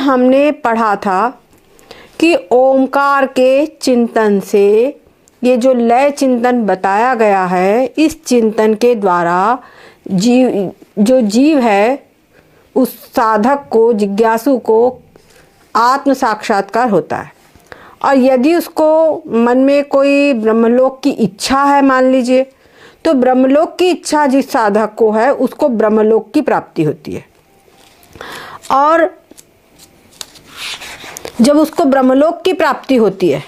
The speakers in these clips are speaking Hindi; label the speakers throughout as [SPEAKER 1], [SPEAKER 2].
[SPEAKER 1] हमने पढ़ा था कि ओमकार के चिंतन से ये जो लय चिंतन बताया गया है, इस चिंतन के द्वारा जीव है उस साधक को, जिज्ञासु को आत्म साक्षात्कार होता है। और यदि उसको मन में कोई ब्रह्मलोक की इच्छा है, मान लीजिए, तो ब्रह्मलोक की इच्छा जिस साधक को है उसको ब्रह्मलोक की प्राप्ति होती है। और जब उसको ब्रह्मलोक की प्राप्ति होती है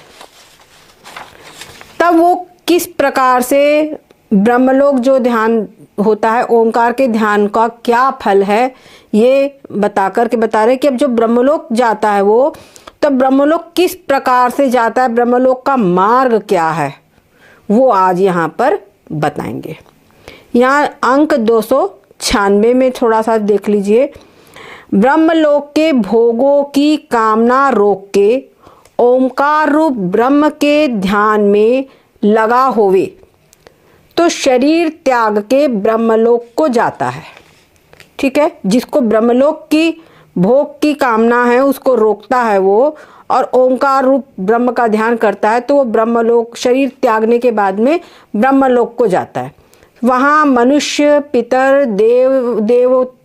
[SPEAKER 1] तब वो किस प्रकार से ब्रह्मलोक जो ध्यान होता है, ओंकार के ध्यान का क्या फल है, ये बता रहे कि अब जो ब्रह्मलोक जाता है वो, तब ब्रह्मलोक किस प्रकार से जाता है, ब्रह्मलोक का मार्ग क्या है, वो आज यहाँ पर बताएंगे। यहाँ अंक 296 में थोड़ा सा देख लीजिए। ब्रह्मलोक के भोगों की कामना रोक के ओंकार रूप ब्रह्म के ध्यान में लगा होवे तो शरीर त्याग के ब्रह्मलोक को जाता है। ठीक है, जिसको ब्रह्मलोक की भोग की कामना है उसको रोकता है वो, और ओंकार रूप ब्रह्म का ध्यान करता है तो वो ब्रह्मलोक, शरीर त्यागने के बाद में ब्रह्मलोक को जाता है। वहाँ मनुष्य, पितर,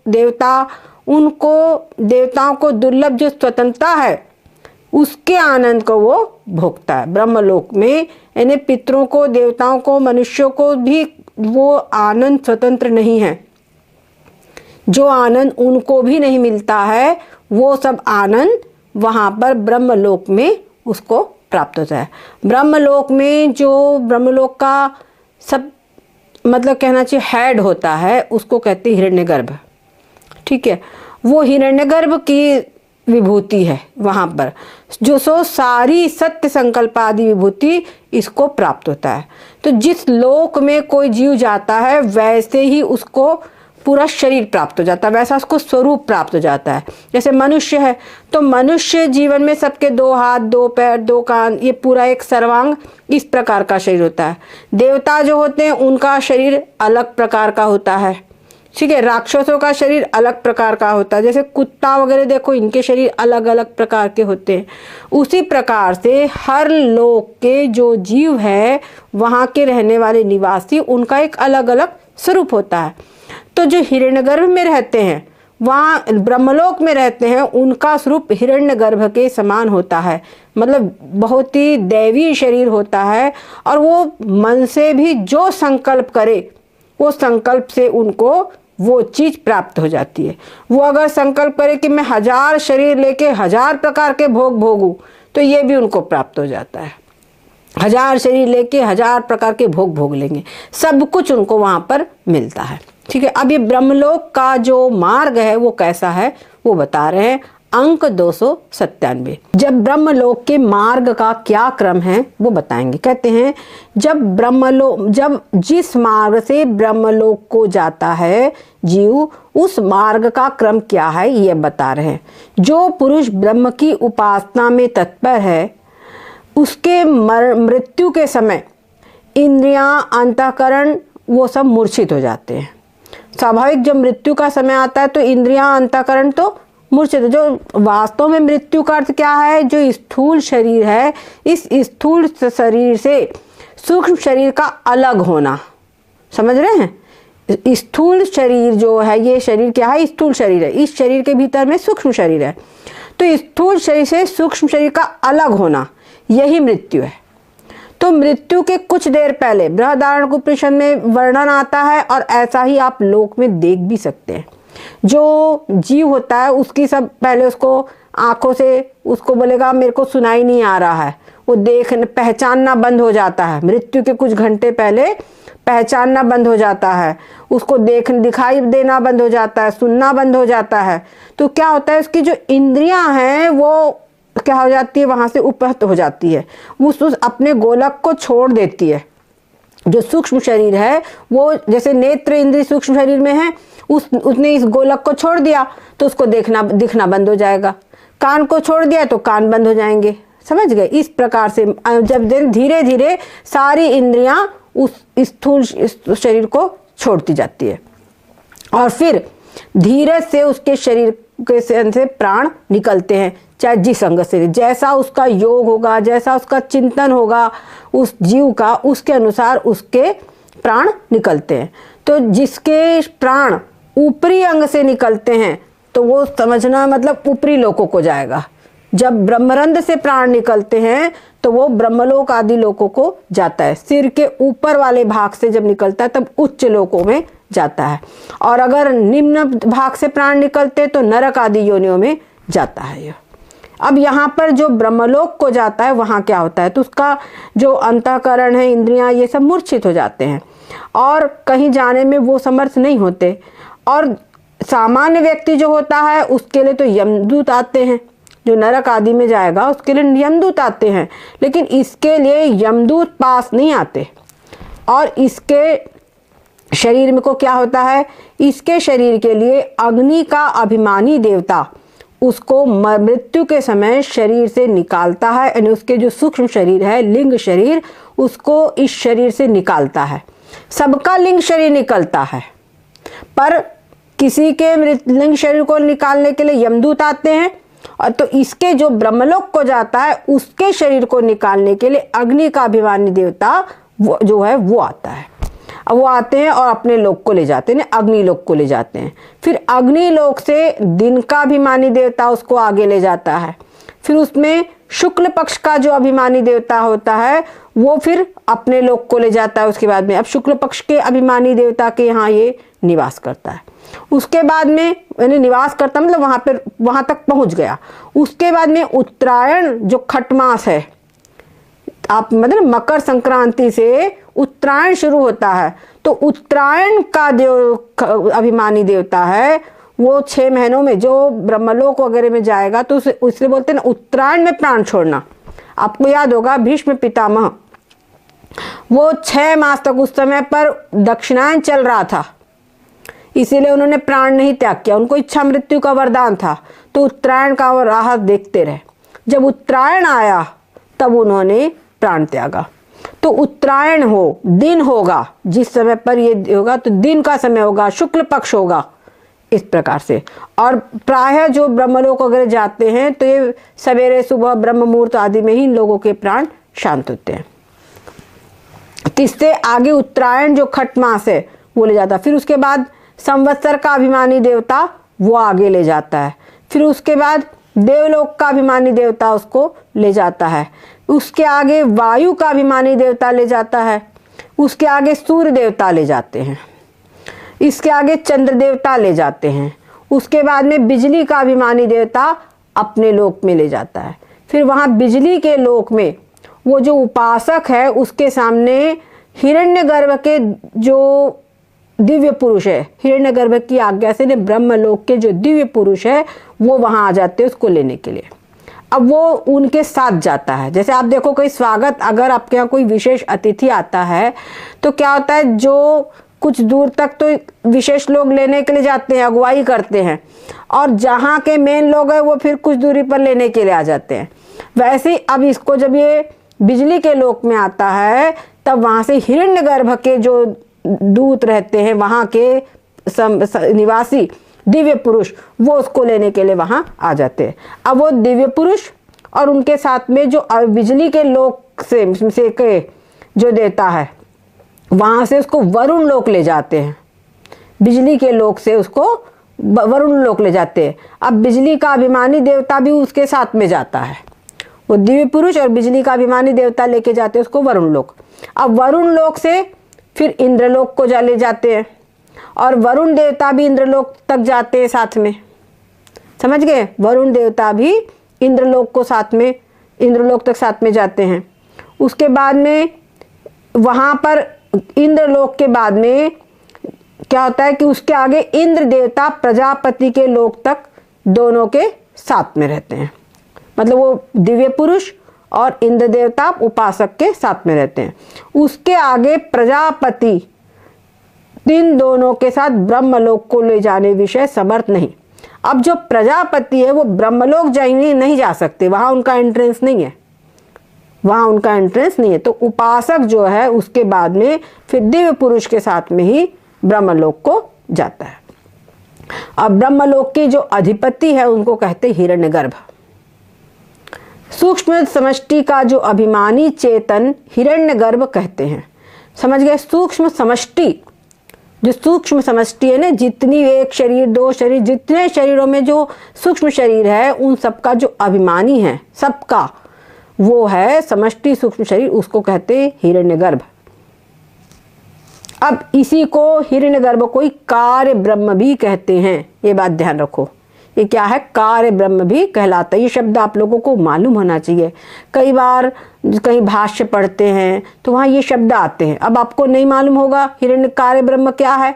[SPEAKER 1] देवता, उनको देवताओं को दुर्लभ जो स्वतंत्रता है उसके आनंद को वो भोगता है। ब्रह्मलोक में यानी पितरों को, देवताओं को, मनुष्यों को भी वो आनंद स्वतंत्र नहीं है। जो आनंद उनको भी नहीं मिलता है वो सब आनंद वहाँ पर ब्रह्मलोक में उसको प्राप्त होता है। ब्रह्मलोक में जो ब्रह्मलोक का सब मतलब कहना चाहिए हेड होता है उसको कहते हैं हिरण्यगर्भ। ठीक है, वो हिरण्यगर्भ की विभूति है वहाँ पर, जो सो सारी सत्य संकल्प आदि विभूति इसको प्राप्त होता है। तो जिस लोक में कोई जीव जाता है वैसे ही उसको पूरा शरीर प्राप्त हो जाता है, वैसा उसको स्वरूप प्राप्त हो जाता है। जैसे मनुष्य है तो मनुष्य जीवन में सबके 2 हाथ, 2 पैर, 2 कान, ये पूरा एक सर्वांग इस प्रकार का शरीर होता है। देवता जो होते हैं उनका शरीर अलग प्रकार का होता है। ठीक है, राक्षसों का शरीर अलग प्रकार का होता है। जैसे कुत्ता वगैरह देखो, इनके शरीर अलग अलग प्रकार के होते हैं। उसी प्रकार से हर लोक के जो जीव है, वहाँ के रहने वाले निवासी, उनका एक अलग अलग स्वरूप होता है। तो जो हिरण्यगर्भ में रहते हैं, वहाँ ब्रह्मलोक में रहते हैं, उनका स्वरूप हिरण्यगर्भ के समान होता है। मतलब बहुत ही दैवी शरीर होता है। और वो मन से भी जो संकल्प करे वो संकल्प से उनको वो चीज़ प्राप्त हो जाती है। वो अगर संकल्प करे कि मैं 1000 शरीर लेके 1000 प्रकार के भोग भोगूं तो ये भी उनको प्राप्त हो जाता है। 1000 शरीर लेके 1000 प्रकार के भोग भोग लेंगे, सब कुछ उनको वहाँ पर मिलता है। ठीक है, अब ये ब्रह्मलोक का जो मार्ग है वो कैसा है वो बता रहे हैं। अंक 297, जब ब्रह्मलोक के मार्ग का क्या क्रम है वो बताएंगे। कहते हैं जब जिस मार्ग से ब्रह्मलोक को जाता है जीव, उस मार्ग का क्रम क्या है ये बता रहे हैं। जो पुरुष ब्रह्म की उपासना में तत्पर है उसके मृत्यु के समय इंद्रियां, अंतःकरण वो सब मूर्छित हो जाते हैं। स्वाभाविक जब मृत्यु का समय आता है तो इंद्रियां, अंतःकरण तो मूर्छित। जो वास्तव में मृत्यु का अर्थ क्या है, जो स्थूल शरीर है, इस स्थूल शरीर से सूक्ष्म शरीर का अलग होना। समझ रहे हैं, स्थूल शरीर जो है, ये शरीर क्या है, स्थूल शरीर है। इस शरीर के भीतर में सूक्ष्म शरीर है, तो स्थूल शरीर से सूक्ष्म शरीर का अलग होना, यही मृत्यु है। तो मृत्यु के कुछ देर पहले बृहदारण्यकोपनिषद में वर्णन आता है, और ऐसा ही आप लोक में देख भी सकते हैं। जो जीव होता है उसकी सब पहले उसको आंखों से उसको बोलेगा मेरे को सुनाई नहीं आ रहा है, वो पहचानना बंद हो जाता है। मृत्यु के कुछ घंटे पहले पहचानना बंद हो जाता है, उसको दिखाई देना बंद हो जाता है, सुनना बंद हो जाता है। तो क्या होता है, उसकी जो इंद्रियां हैं वो क्या हो जाती है, वहां से उपहत हो जाती है, उस अपने गोलक को छोड़ देती है। जो सूक्ष्म शरीर है वो जैसे नेत्र इंद्रिय सूक्ष्म शरीर में है, उसने इस गोलक को छोड़ दिया तो उसको दिखना बंद हो जाएगा। कान को छोड़ दिया तो कान बंद हो जाएंगे। समझ गए, इस प्रकार से जब धीरे धीरे सारी इंद्रियां उस स्थूल शरीर को छोड़ती जाती है, और फिर धीरे से उसके शरीर के से प्राण निकलते हैं, चाहे जिस अंग से, जैसा उसका योग होगा, जैसा उसका चिंतन होगा उस जीव का, उसके अनुसार उसके प्राण निकलते हैं। तो जिसके प्राण ऊपरी अंग से निकलते हैं तो वो समझना मतलब ऊपरी लोकों को जाएगा। जब ब्रह्मरंध्र से प्राण निकलते हैं तो वो ब्रह्मलोक आदि लोकों को जाता है। सिर के ऊपर वाले भाग से जब निकलता है तब उच्च लोकों में जाता है, और अगर निम्न भाग से प्राण निकलते तो नरक आदि योनियों में जाता है यह। अब यहाँ पर जो ब्रह्मलोक को जाता है वहाँ क्या होता है, तो उसका जो अंतःकरण है, इंद्रियां, ये सब मूर्छित हो जाते हैं और कहीं जाने में वो समर्थ नहीं होते। और सामान्य व्यक्ति जो होता है उसके लिए तो यमदूत आते हैं, जो नरक आदि में जाएगा उसके लिए यमदूत आते हैं, लेकिन इसके लिए यमदूत पास नहीं आते। और इसके शरीर में को क्या होता है, इसके शरीर के लिए अग्नि का अभिमानी देवता उसको मृत्यु के समय शरीर से निकालता है, यानी उसके जो सूक्ष्म शरीर है, लिंग शरीर, उसको इस शरीर से निकालता है। सबका लिंग शरीर निकलता है, पर किसी के लिंग शरीर को निकालने के लिए यमदूत आते हैं, और तो इसके जो ब्रह्मलोक को जाता है उसके शरीर को निकालने के लिए अग्नि का अभिमानी देवता वो जो है वो आता है। अब वो आते हैं और अपने लोक को ले जाते हैं, अग्नि लोक को ले जाते हैं। फिर अग्नि लोक से दिन का अभिमानी देवता उसको आगे ले जाता है। फिर उसमें शुक्ल पक्ष का जो अभिमानी देवता होता है वो फिर अपने लोक को ले जाता है। उसके बाद में अब शुक्ल पक्ष के अभिमानी देवता के यहाँ ये निवास करता है। उसके बाद में यानी निवास करता मतलब वहां तक पहुंच गया। उसके बाद में उत्तरायण जो खटमास है, आप मतलब मकर संक्रांति से उत्तरायण शुरू होता है, तो उत्तरायण का जो अभिमानी देवता है वो 6 महीनों में जो ब्रह्मलोक वगैरह में जाएगा तो उससे बोलते हैं ना उत्तरायण में प्राण छोड़ना। आपको याद होगा भीष्म पितामह वो 6 मास तक उस समय पर दक्षिणायन चल रहा था, इसीलिए उन्होंने प्राण नहीं त्याग किया, उनको इच्छा मृत्यु का वरदान था, तो उत्तरायण का वो राह देखते रहे। जब उत्तरायण आया तब उन्होंने प्राण त्यागा। तो उत्तरायण हो, दिन होगा, जिस समय पर ये होगा तो दिन का समय होगा, शुक्ल पक्ष होगा, इस प्रकार से। और प्रायः जो ब्रह्मलोक वगैरह जाते हैं तो ये सवेरे सुबह ब्रह्म मुहूर्त आदि में ही इन लोगों के प्राण शांत होते हैं। इससे आगे उत्तरायण जो खट मास है वो ले जाता है। फिर उसके बाद संवत्सर का अभिमानी देवता वो आगे ले जाता है। फिर उसके बाद देवलोक का अभिमानी देवता उसको ले जाता है। उसके आगे वायु का अभिमानी देवता ले जाता है। उसके आगे सूर्य देवता ले जाते हैं। इसके आगे चंद्र देवता ले जाते हैं। उसके बाद में बिजली का अभिमानी देवता अपने लोक में ले जाता है। फिर वहाँ बिजली के लोक में वो जो उपासक है उसके सामने हिरण्यगर्भ के जो दिव्य पुरुष है, हिरण्यगर्भ की आज्ञा से ब्रह्मलोक के जो दिव्य पुरुष है वो वहाँ आ जाते हैं उसको लेने के लिए। अब वो उनके साथ जाता है। जैसे आप देखो कोई स्वागत, अगर आपके यहाँ कोई विशेष अतिथि आता है तो क्या होता है, जो कुछ दूर तक तो विशेष लोग लेने के लिए जाते हैं, अगुवाई करते हैं, और जहाँ के मेन लोग हैं वो फिर कुछ दूरी पर लेने के लिए आ जाते हैं। वैसे ही अब इसको जब ये बिजली के लोक में आता है तब वहाँ से हिरण्यगर्भ के जो दूत रहते हैं, वहाँ के निवासी दिव्य पुरुष, वो उसको लेने के लिए वहाँ आ जाते हैं। अब वो दिव्य पुरुष और उनके साथ में जो बिजली के लोक से के जो देता है वहाँ से उसको वरुण लोक ले जाते हैं। बिजली के लोक से उसको वरुण लोक ले जाते हैं। अब बिजली का अभिमानी देवता भी उसके साथ में जाता है। वो दिव्य पुरुष और बिजली का अभिमानी देवता लेके जाते हैं उसको वरुण लोक। अब वरुण लोक से फिर इंद्रलोक को ले जाते हैं, और वरुण देवता भी इंद्रलोक तक जाते हैं साथ में। समझ गए, वरुण देवता भी इंद्रलोक को साथ में, इंद्रलोक तक साथ में जाते हैं। उसके बाद में वहाँ पर इंद्रलोक के बाद में क्या होता है कि उसके आगे इंद्र देवता प्रजापति के लोक तक दोनों के साथ में रहते हैं। मतलब वो दिव्य पुरुष और इंद्र देवता उपासक के साथ में रहते हैं। उसके आगे प्रजापति इन दोनों के साथ ब्रह्मलोक को ले जाने विषय समर्थ नहीं। अब जो प्रजापति है वो ब्रह्मलोक जाएंगे नहीं जा सकते, वहां उनका एंट्रेंस नहीं है, वहां उनका एंट्रेंस नहीं है। तो उपासक जो है उसके बाद में फिर दिव्य पुरुष के साथ में ही ब्रह्मलोक को जाता है। अब ब्रह्मलोक के जो अधिपति है उनको कहते हिरण्यगर्भ। सूक्ष्म समष्टि का जो अभिमानी चेतन हिरण्यगर्भ कहते हैं। समझ गए? सूक्ष्म समष्टि, जो सूक्ष्म समष्टि है ना, जितनी एक शरीर, दो शरीर, जितने शरीरों में जो सूक्ष्म शरीर है उन सबका जो अभिमानी है, सबका वो है समष्टि सूक्ष्म शरीर, उसको कहते हैं हिरण्यगर्भ। अब इसी को हिरण्यगर्भ को ही कार्य ब्रह्म भी कहते हैं। ये बात ध्यान रखो, ये क्या है? कार्य ब्रह्म भी कहलाता है। ये शब्द आप लोगों को मालूम होना चाहिए। कई बार कहीं भाष्य पढ़ते हैं तो वहाँ ये शब्द आते हैं। अब आपको नहीं मालूम होगा हिरण्य कार्य ब्रह्म क्या है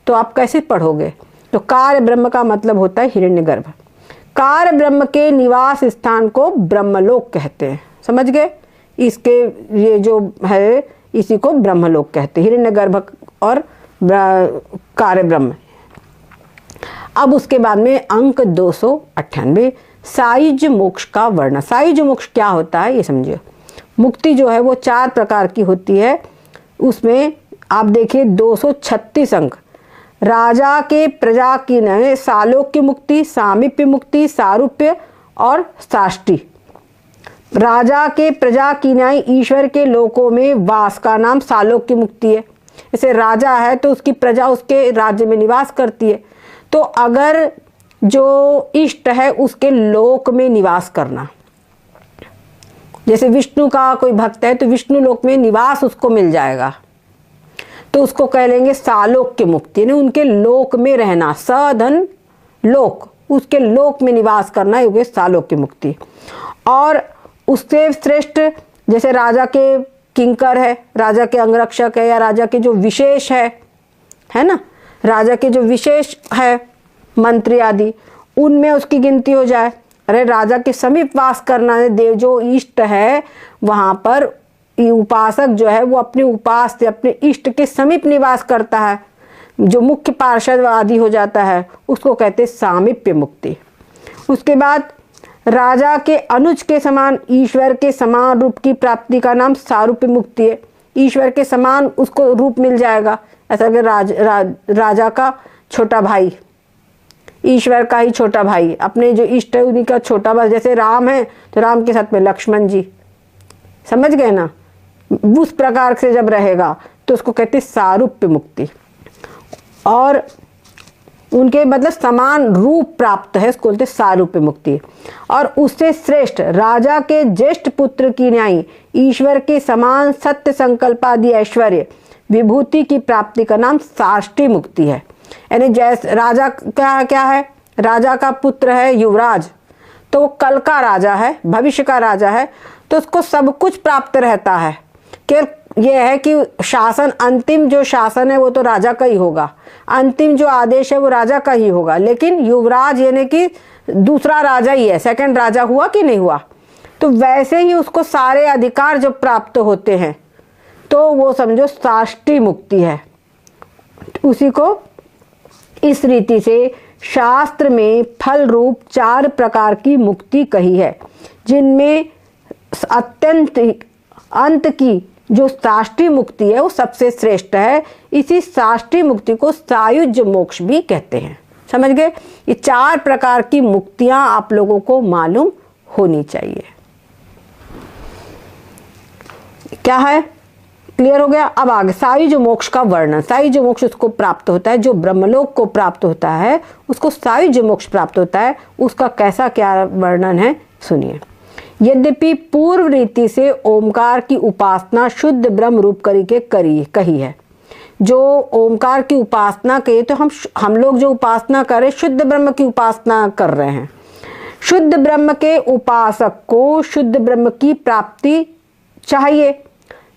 [SPEAKER 1] तो आप कैसे पढ़ोगे? तो कार्य ब्रह्म का मतलब होता है हिरण्यगर्भ। कार्य ब्रह्म के निवास स्थान को ब्रह्मलोक कहते हैं। समझ गए? इसके ये जो है इसी को ब्रह्मलोक कहते हैं, हिरण्यगर्भ और कार्य ब्रह्म। अब उसके बाद में अंक 298 सायुज्य मोक्ष का वर्णन। सायुज्य मोक्ष क्या होता है ये समझिए। मुक्ति जो है वो 4 प्रकार की होती है। उसमें आप देखिए 236 अंक। राजा के प्रजा की नए सालोक्य मुक्ति, सामीप्य मुक्ति, सारूप्य और साष्टी। राजा के प्रजा की न्याय ईश्वर के लोकों में वास का नाम सालोक्य मुक्ति है। जैसे राजा है तो उसकी प्रजा उसके राज्य में निवास करती है, तो अगर जो इष्ट है उसके लोक में निवास करना, जैसे विष्णु का कोई भक्त है तो विष्णु लोक में निवास उसको मिल जाएगा, तो उसको कह लेंगे सालोक्य मुक्ति, यानी उनके लोक में रहना। सधन लोक, उसके लोक में निवास करना, ये सालोक्य मुक्ति। और उससे श्रेष्ठ जैसे राजा के किंकर है, राजा के अंगरक्षक है, या राजा के जो विशेष है ना, राजा के जो विशेष है मंत्री आदि, उनमें उसकी गिनती हो जाए। अरे राजा के समीप वास करना है, देव जो इष्ट है वहां पर उपासक जो है वो अपने उपास से अपने इष्ट के समीप निवास करता है, जो मुख्य पार्षद आदि हो जाता है, उसको कहते हैं सामीप्य मुक्ति। उसके बाद राजा के अनुज के समान ईश्वर के समान रूप की प्राप्ति का नाम सारूप्य मुक्ति है। ईश्वर के समान उसको रूप मिल जाएगा। ऐसा कि राजा का छोटा भाई, ईश्वर का ही छोटा भाई, अपने जो इष्ट है उन्हीं का छोटा भाई। जैसे राम है तो राम के साथ में लक्ष्मण जी, समझ गए ना? उस प्रकार से जब रहेगा तो उसको कहते हैं सारूप्य मुक्ति। और उनके मतलब समान रूप प्राप्त है, उसको बोलते सारूप्य मुक्ति। और उससे श्रेष्ठ राजा के ज्येष्ठ पुत्र की न्याय ईश्वर के समान सत्य संकल्प आदि ऐश्वर्य विभूति की प्राप्ति का नाम साष्टी मुक्ति है। यानी जैसे राजा क्या है? राजा का पुत्र है युवराज, तो वो कल का राजा है, भविष्य का राजा है, तो उसको सब कुछ प्राप्त रहता है। केवल ये है कि शासन, अंतिम जो शासन है वो तो राजा का ही होगा, अंतिम जो आदेश है वो राजा का ही होगा। लेकिन युवराज यानी कि दूसरा राजा ही है, सेकंड राजा हुआ कि नहीं हुआ, तो वैसे ही उसको सारे अधिकार जो प्राप्त होते हैं, तो वो समझो साष्टी मुक्ति है। उसी को इस रीति से शास्त्र में फल रूप 4 प्रकार की मुक्ति कही है, जिनमें अत्यंत अंत की जो साष्टी मुक्ति है वो सबसे श्रेष्ठ है। इसी साष्टी मुक्ति को सायुज्य मोक्ष भी कहते हैं। समझ गए? ये 4 प्रकार की मुक्तियां आप लोगों को मालूम होनी चाहिए। क्या है? क्लियर हो गया? अब आगे सायुज्य मोक्ष का वर्णन। सायुज्य मोक्ष उसको प्राप्त होता है जो ब्रह्मलोक को प्राप्त होता है, उसको सायुज्य मोक्ष प्राप्त होता है। उसका कैसा क्या वर्णन है सुनिए। यद्यपि पूर्व रीति से ओमकार की उपासना शुद्ध ब्रह्म रूप करके कही है। जो ओमकार की उपासना के, तो हम लोग जो उपासना कर रहे शुद्ध ब्रह्म की उपासना कर रहे हैं। शुद्ध ब्रह्म के उपासक को शुद्ध ब्रह्म की प्राप्ति चाहिए,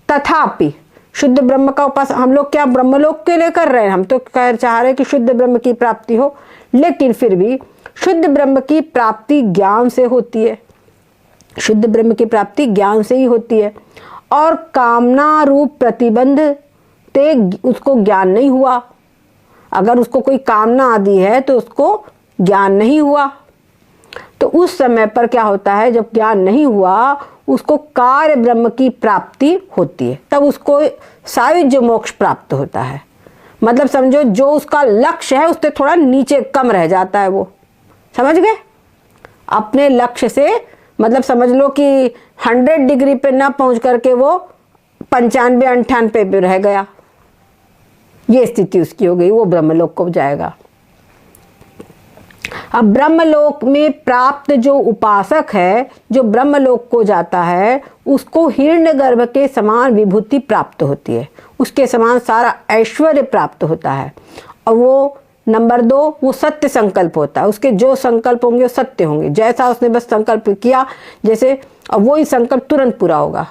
[SPEAKER 1] तथापि शुद्ध ब्रह्म का उपासना हम लोग क्या ब्रह्मलोक के लिए कर रहे हैं? हम तो चाह रहे हैं कि शुद्ध ब्रह्म की प्राप्ति हो, लेकिन फिर भी शुद्ध ब्रह्म की प्राप्ति ज्ञान से होती है। शुद्ध ब्रह्म की प्राप्ति ज्ञान से ही होती है। और कामना रूप प्रतिबंध ते उसको ज्ञान नहीं हुआ। अगर उसको कोई कामना आदि है तो उसको ज्ञान नहीं हुआ। तो उस समय पर क्या होता है, जब ज्ञान नहीं हुआ उसको कार्य ब्रह्म की प्राप्ति होती है, तब उसको सायुज्य मोक्ष प्राप्त होता है। मतलब समझो जो उसका लक्ष्य है उससे थोड़ा नीचे कम रह जाता है वो, समझ गए। अपने लक्ष्य से मतलब समझ लो कि 100 डिग्री पे ना पहुंच करके वो 95-98 पे रह गया, ये स्थिति उसकी हो गई, वो ब्रह्मलोक को जाएगा। अब ब्रह्मलोक में प्राप्त जो उपासक है, जो ब्रह्मलोक को जाता है, उसको हिरण्यगर्भ के समान विभूति प्राप्त होती है, उसके समान सारा ऐश्वर्य प्राप्त होता है। और वो नंबर 2 वो सत्य संकल्प होता है, उसके जो संकल्प होंगे वो सत्य होंगे, जैसा उसने बस संकल्प किया जैसे, अब वही संकल्प तुरंत पूरा होगा।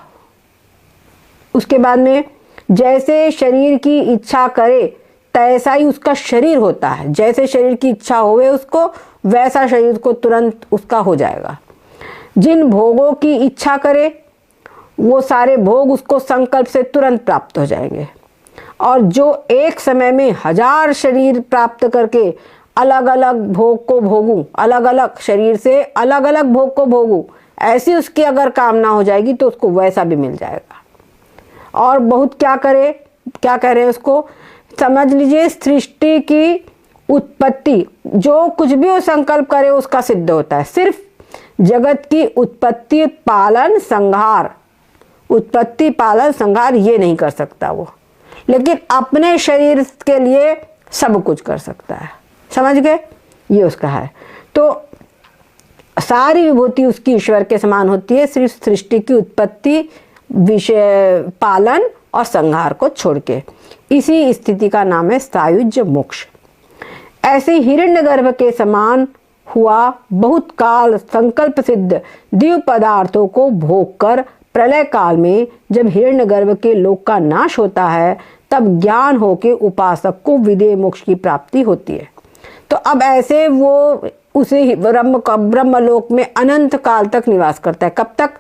[SPEAKER 1] उसके बाद में जैसे शरीर की इच्छा करे तैसा ही उसका शरीर होता है, जैसे शरीर की इच्छा होवे उसको वैसा शरीर को तुरंत उसका हो जाएगा। जिन भोगों की इच्छा करे वो सारे भोग उसको संकल्प से तुरंत प्राप्त हो जाएंगे। और जो एक समय में 1000 शरीर प्राप्त करके अलग अलग भोग को भोगूं, अलग अलग शरीर से अलग अलग भोग को भोगूं, ऐसी उसकी अगर कामना हो जाएगी तो उसको वैसा भी मिल जाएगा। और बहुत क्या करे, क्या कह रहे हैं उसको, समझ लीजिए सृष्टि की उत्पत्ति, जो कुछ भी वो संकल्प करे उसका सिद्ध होता है। सिर्फ जगत की उत्पत्ति पालन संहार, उत्पत्ति पालन संहार ये नहीं कर सकता वो, लेकिन अपने शरीर के लिए सब कुछ कर सकता है, समझ गए, ये उसका है। तो सारी विभूति उसकी ईश्वर के समान होती है, सिर्फ सृष्टि की उत्पत्ति, विषय पालन और संहार को छोड़ के। इसी स्थिति का नाम है सायुज्य मोक्ष। ऐसे हिरण्यगर्भ के समान हुआ बहुत काल संकल्प सिद्ध दिव्य पदार्थों को भोग कर प्रलय काल में जब हिरण्यगर्भ के लोक का नाश होता है तब ज्ञान होके उपासक को विदेह मोक्ष की प्राप्ति होती है। तो अब ऐसे वो उसे ब्रह्मलोक में अनंत काल तक निवास करता है। कब तक?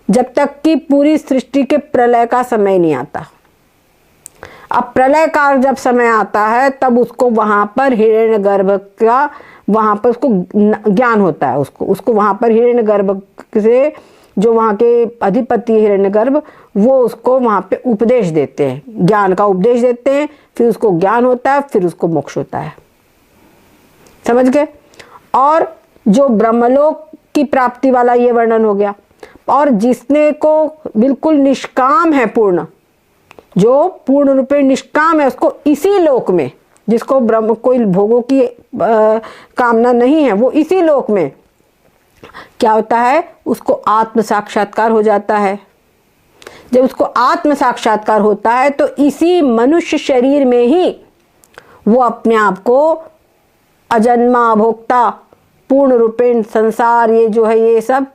[SPEAKER 1] जब तक कि पूरी सृष्टि के प्रलय का समय नहीं आता। अब प्रलय काल जब समय आता है तब उसको वहां पर हिरण्यगर्भ का, वहां पर उसको ज्ञान होता है, उसको वहां पर हिरण्यगर्भ से जो वहां के अधिपति हिरण्यगर्भ वो उसको वहां पे उपदेश देते हैं, ज्ञान का उपदेश देते हैं, फिर उसको ज्ञान होता है, फिर उसको मोक्ष होता है, समझ गए। और जो ब्रह्मलोक की प्राप्ति वाला ये वर्णन हो गया। और जिसने को बिल्कुल निष्काम है, पूर्ण, जो पूर्ण रूपे निष्काम है, उसको इसी लोक में, जिसको ब्रह्म कोई भोगों की कामना नहीं है, वो इसी लोक में क्या होता है, उसको आत्म साक्षात्कार हो जाता है। जब उसको आत्म साक्षात्कार होता है तो इसी मनुष्य शरीर में ही वो अपने आप को अजन्मा भोक्ता, पूर्ण रूपेण संसार ये जो है ये सब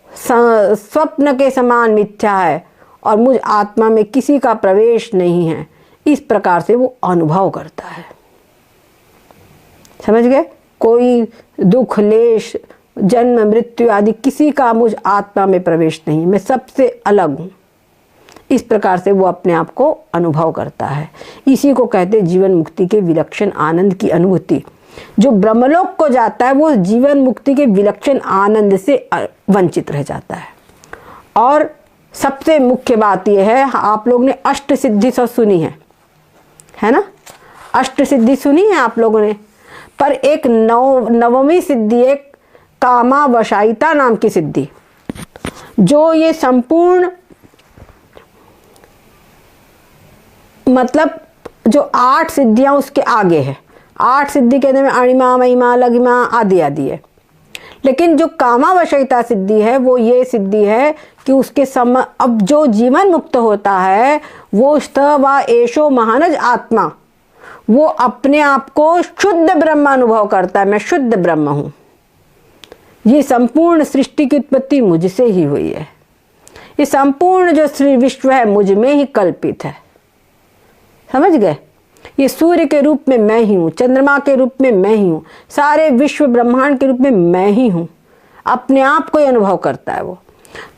[SPEAKER 1] स्वप्न के समान मिथ्या है और मुझ आत्मा में किसी का प्रवेश नहीं है, इस प्रकार से वो अनुभव करता है, समझ गए। कोई दुख लेश जन्म मृत्यु आदि किसी का मुझ आत्मा में प्रवेश नहीं, मैं सबसे अलग हूँ, इस प्रकार से वो अपने आप को अनुभव करता है। इसी को कहते जीवन मुक्ति के विलक्षण आनंद की अनुभूति। जो ब्रह्मलोक को जाता है वो जीवन मुक्ति के विलक्षण आनंद से वंचित रह जाता है। और सबसे मुख्य बात यह है, आप लोग ने अष्ट सिद्धि सब सुनी है ना, अष्ट सिद्धि सुनी है आप लोगों ने, पर एक नवमी सिद्धि, एक कामावशायिता नाम की सिद्धि, जो ये संपूर्ण मतलब जो 8 सिद्धियां उसके आगे है। 8 सिद्धि कहने में अणिमा महिमा लघिमा आदि आदि है, लेकिन जो कामावशयिता सिद्धि है वो ये सिद्धि है कि उसके अब जो जीवन मुक्त होता है वो व एशो महानज आत्मा, वो अपने आप को शुद्ध ब्रह्म अनुभव करता है, मैं शुद्ध ब्रह्म हूँ, ये संपूर्ण सृष्टि की उत्पत्ति मुझसे ही हुई है, ये संपूर्ण जो विश्व है मुझ में ही कल्पित है, समझ गए। ये सूर्य के रूप में मैं ही हूँ, चंद्रमा के रूप में मैं ही हूँ, सारे विश्व ब्रह्मांड के रूप में मैं ही हूँ, अपने आप को ही अनुभव करता है वो।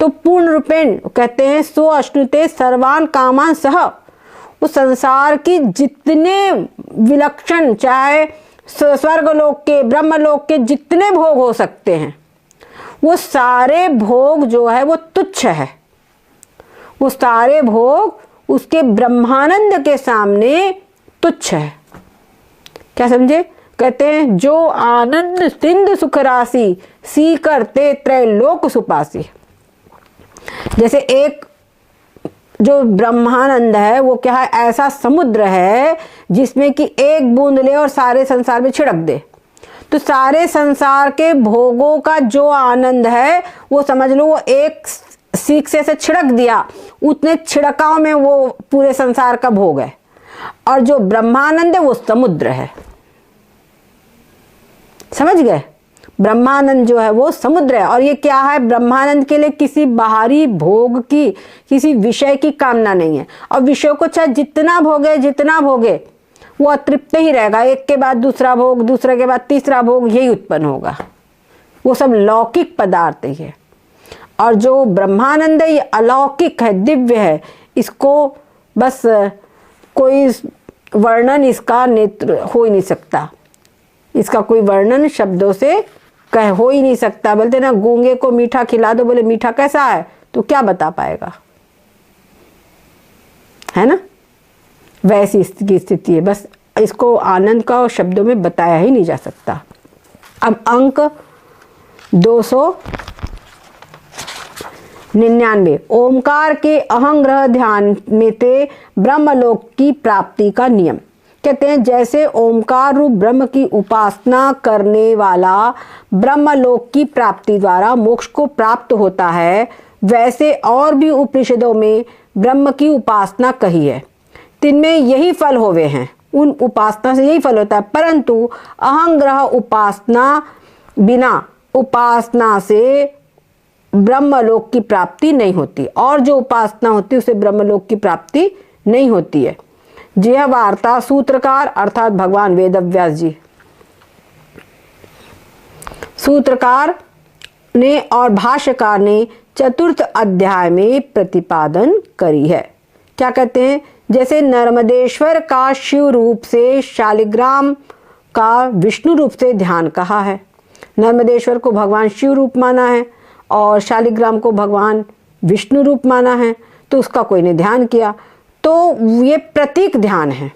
[SPEAKER 1] तो पूर्ण रूपेण कहते हैं सो अश्नुते सर्वान कामान सह, वो संसार की जितने विलक्षण, चाहे स्वर्गलोक के ब्रह्मलोक के जितने भोग हो सकते हैं, वो सारे भोग जो है वो तुच्छ है, वो सारे भोग उसके ब्रह्मानंद के सामने तुच्छ है। क्या समझे? कहते हैं जो आनंद सिंधु सुख राशि सी करते त्रैलोक सुपासी। जैसे एक जो ब्रह्मानंद है वो क्या है, ऐसा समुद्र है जिसमें कि एक बूंद ले और सारे संसार में छिड़क दे, तो सारे संसार के भोगों का जो आनंद है वो समझ लो वो एक सीख से छिड़क दिया, उतने छिड़काव में वो पूरे संसार का भोग है। और जो ब्रह्मानंद है वो समुद्र है। समझ गए? ब्रह्मानंद जो है वो समुद्र है। और ये क्या है, ब्रह्मानंद के लिए किसी बाहरी भोग की, किसी विषय की कामना नहीं है। और विषयों को चाहे जितना भोगे वो अतृप्त ही रहेगा। एक के बाद दूसरा भोग, दूसरे के बाद तीसरा भोग, यही उत्पन्न होगा। वो सब लौकिक पदार्थ ही है। और जो ब्रह्मानंद है ये अलौकिक है, दिव्य है। इसको बस कोई वर्णन इसका नेत्र हो ही नहीं सकता, इसका कोई वर्णन शब्दों से कह हो ही नहीं सकता। बोलते ना, गूंगे को मीठा खिला दो, बोले मीठा कैसा है, तो क्या बता पाएगा, है ना? वैसी की स्थिति है। बस इसको आनंद का शब्दों में बताया ही नहीं जा सकता। अब अंक 299, ओमकार के अहंग्रह ध्यान में ते ब्रह्मलोक की प्राप्ति का नियम। कहते हैं जैसे ओमकार रूप ब्रह्म की उपासना करने वाला ब्रह्मलोक की प्राप्ति द्वारा मोक्ष को प्राप्त होता है, वैसे और भी उपनिषदों में ब्रह्म की उपासना कही है। तिनमें यही फल होवे हैं, उन उपासना से यही फल होता है। परंतु अहंग्रह उपासना, बिना उपासना से ब्रह्मलोक की प्राप्ति नहीं होती, और जो उपासना होती है उसे ब्रह्मलोक की प्राप्ति नहीं होती है। यह वार्ता सूत्रकार अर्थात भगवान वेदव्यास जी, सूत्रकार ने और भाष्यकार ने चतुर्थ अध्याय में प्रतिपादन करी है। क्या कहते हैं? जैसे नर्मदेश्वर का शिव रूप से, शालिग्राम का विष्णु रूप से ध्यान कहा है। नर्मदेश्वर को भगवान शिव रूप माना है और शालिग्राम को भगवान विष्णु रूप माना है, तो उसका कोई ने ध्यान किया, तो ये प्रतीक ध्यान है,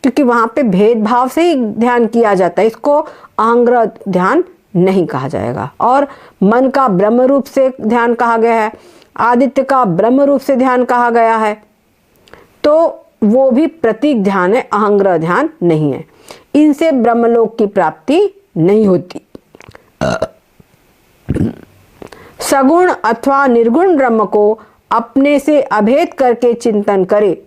[SPEAKER 1] क्योंकि वहां पे भेदभाव से ही ध्यान किया जाता है। इसको अहंग्रह ध्यान नहीं कहा जाएगा। और मन का ब्रह्म रूप से ध्यान कहा गया है, आदित्य का ब्रह्म रूप से ध्यान कहा गया है, तो वो भी प्रतीक ध्यान है, अहंग्रह ध्यान नहीं है। इनसे ब्रह्मलोक की प्राप्ति नहीं होती। सगुण अथवा निर्गुण ब्रह्म को अपने से अभेद करके चिंतन करे